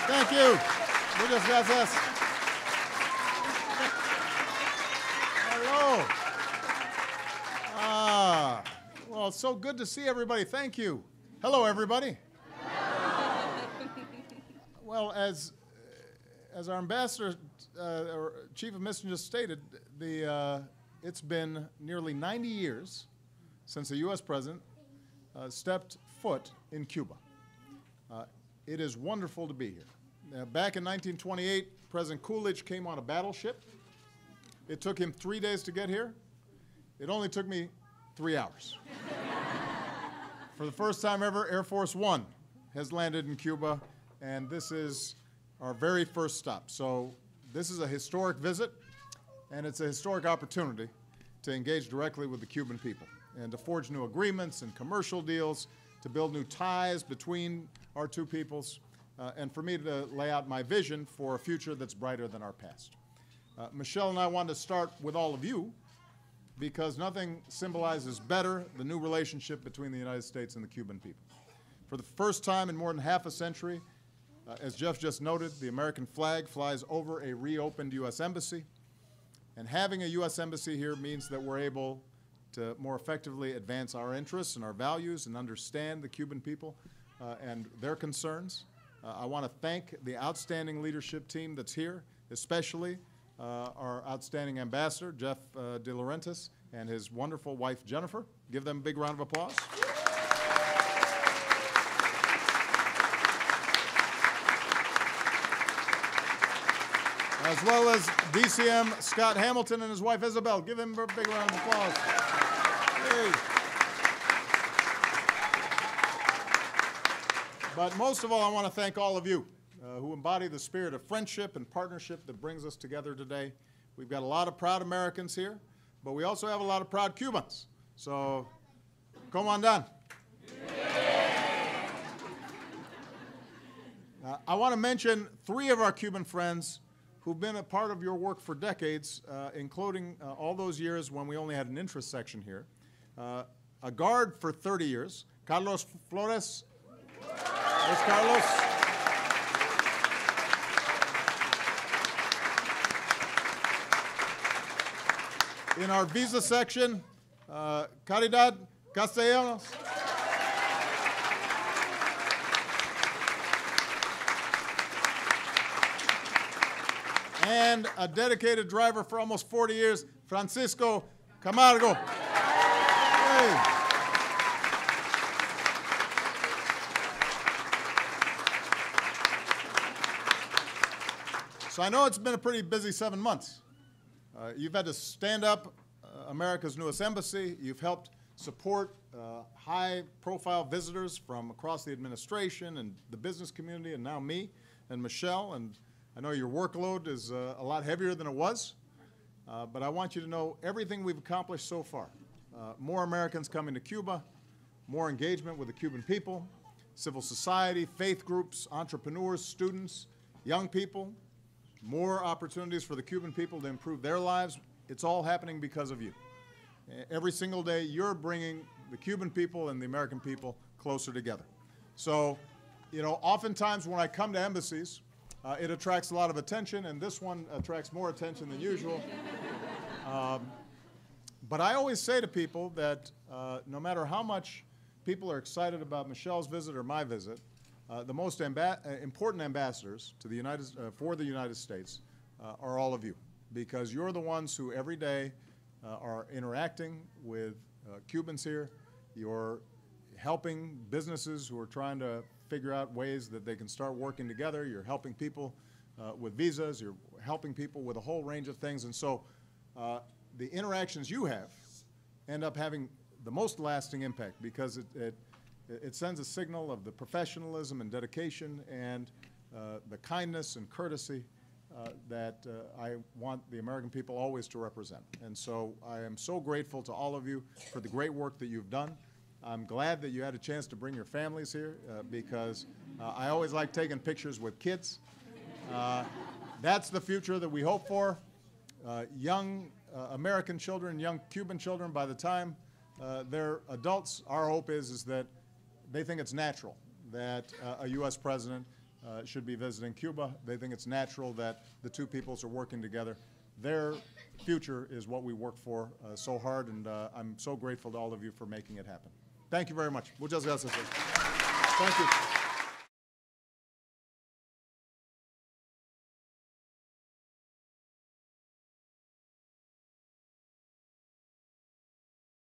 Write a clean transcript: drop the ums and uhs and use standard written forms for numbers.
Thank you. Muchas gracias. Hello. Well, it's so good to see everybody. Thank you. Hello, everybody. Well, as our ambassador, or chief of mission just stated, it's been nearly 90 years since a U.S. president stepped foot in Cuba. It is wonderful to be here. Back in 1928, President Coolidge came on a battleship. It took him 3 days to get here. It only took me 3 hours. For the first time ever, Air Force One has landed in Cuba, and this is our very first stop. So this is a historic visit, and it's a historic opportunity to engage directly with the Cuban people and to forge new agreements and commercial deals, to build new ties between our two peoples, and for me to lay out my vision for a future that's brighter than our past. Michelle and I wanted to start with all of you because nothing symbolizes better the new relationship between the United States and the Cuban people. For the first time in more than half a century, as Jeff just noted, the American flag flies over a reopened U.S. embassy. And having a U.S. embassy here means that we're able to more effectively advance our interests and our values and understand the Cuban people and their concerns. I want to thank the outstanding leadership team that's here, especially our outstanding ambassador, Jeff De Laurentiis, and his wonderful wife, Jennifer. Give them a big round of applause. As well as DCM Scott Hamilton and his wife, Isabel. Give him a big round of applause. Hey. But most of all, I want to thank all of you who embody the spirit of friendship and partnership that brings us together today. We've got a lot of proud Americans here, but we also have a lot of proud Cubans. So, come on down. I want to mention 3 of our Cuban friends who've been a part of your work for decades, including all those years when we only had an interest section here. A guard for 30 years, Carlos Flores. There's Carlos. In our visa section, Caridad Castellanos. And a dedicated driver for almost 40 years, Francisco Camargo. Hey. So I know it's been a pretty busy 7 months. You've had to stand up America's newest embassy. You've helped support high-profile visitors from across the administration and the business community, and now me and Michelle. And I know your workload is a lot heavier than it was, but I want you to know everything we've accomplished so far. More Americans coming to Cuba, more engagement with the Cuban people, civil society, faith groups, entrepreneurs, students, young people, more opportunities for the Cuban people to improve their lives. It's all happening because of you. Every single day, you're bringing the Cuban people and the American people closer together. So, you know, oftentimes when I come to embassies, it attracts a lot of attention, and this one attracts more attention than usual. But I always say to people that no matter how much people are excited about Michelle's visit or my visit, the most important ambassadors to the for the United States are all of you, because you're the ones who every day are interacting with Cubans here. You're helping businesses who are trying to figure out ways that they can start working together. You're helping people with visas. You're helping people with a whole range of things. And so the interactions you have end up having the most lasting impact, because it sends a signal of the professionalism and dedication and the kindness and courtesy that I want the American people always to represent. And so I am so grateful to all of you for the great work that you've done. I'm glad that you had a chance to bring your families here because I always like taking pictures with kids. That's the future that we hope for. Young American children, young Cuban children, by the time they're adults, our hope is that they think it's natural that a U.S. president should be visiting Cuba. They think it's natural that the two peoples are working together. Their future is what we work for so hard, and I'm so grateful to all of you for making it happen. Thank you very much. Muchas gracias. Thank you.